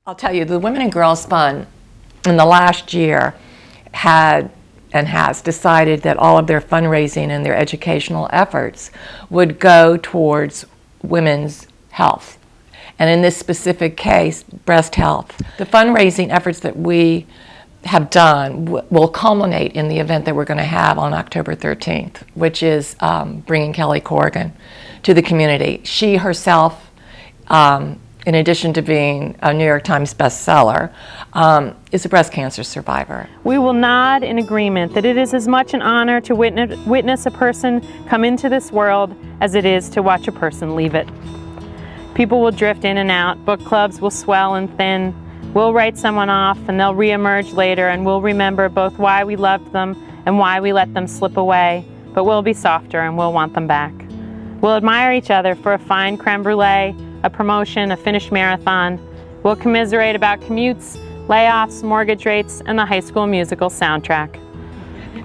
I'll tell you, the Women and Girls Fund in the last year had and has decided that all of their fundraising and their educational efforts would go towards women's health. And in this specific case, breast health. The fundraising efforts that we have done will culminate in the event that we're going to have on October 13th, which is bringing Kathy Corrigan to the community. She herself, in addition to being a New York Times bestseller, is a breast cancer survivor. We will nod in agreement that it is as much an honor to witness a person come into this world as it is to watch a person leave it. People will drift in and out, book clubs will swell and thin, we'll write someone off and they'll reemerge later, and we'll remember both why we loved them and why we let them slip away, but we'll be softer and we'll want them back. We'll admire each other for a fine creme brulee, a promotion, a finished marathon. We'll commiserate about commutes, layoffs, mortgage rates, and the High School Musical soundtrack.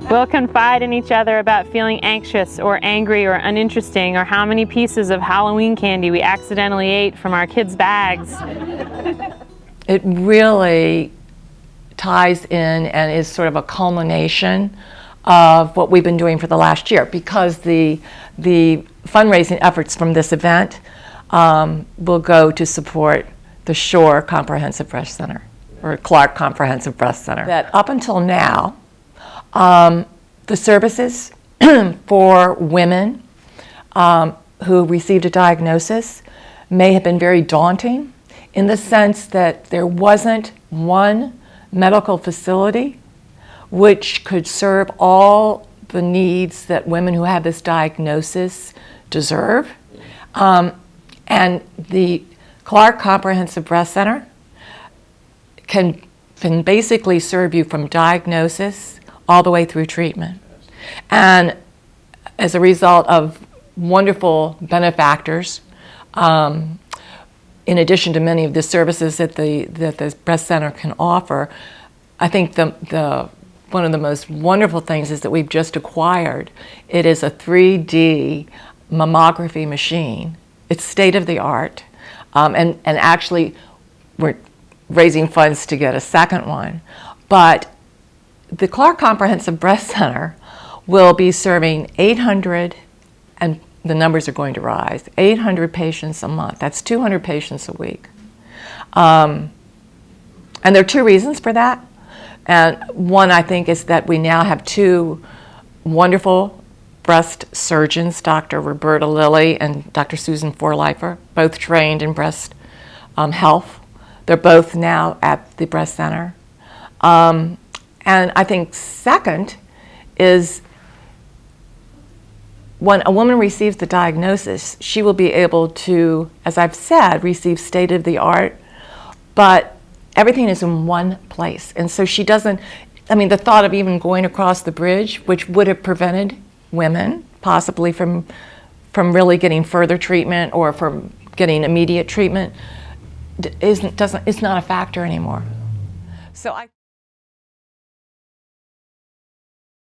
We'll confide in each other about feeling anxious or angry or uninteresting, or how many pieces of Halloween candy we accidentally ate from our kids' bags. It really ties in and is sort of a culmination of what we've been doing for the last year, because the fundraising efforts from this event will go to support the Shore Comprehensive Breast Center, or Clark Comprehensive Breast Center. That up until now, the services for women who received a diagnosis may have been very daunting, in the sense that there wasn't one medical facility which could serve all the needs that women who have this diagnosis deserve. And the Clark Comprehensive Breast Center can basically serve you from diagnosis all the way through treatment. And as a result of wonderful benefactors, in addition to many of the services that the breast center can offer, I think one of the most wonderful things is that we've just acquired. It is a 3D mammography machine. It's state of the art, and actually we're raising funds to get a second one. But the Clark Comprehensive Breast Center will be serving 800, and the numbers are going to rise, 800 patients a month. That's 200 patients a week. And there are two reasons for that. And one, I think, is that we now have two wonderful breast surgeons, Dr. Roberta Lilly and Dr. Susan Forleifer, both trained in breast health. They're both now at the breast center. And I think second is, when a woman receives the diagnosis, she will be able to, as I've said, receive state-of-the-art, but everything is in one place. And so she doesn't, the thought of even going across the bridge, which would have prevented women possibly from really getting further treatment or from getting immediate treatment, it's not a factor anymore. So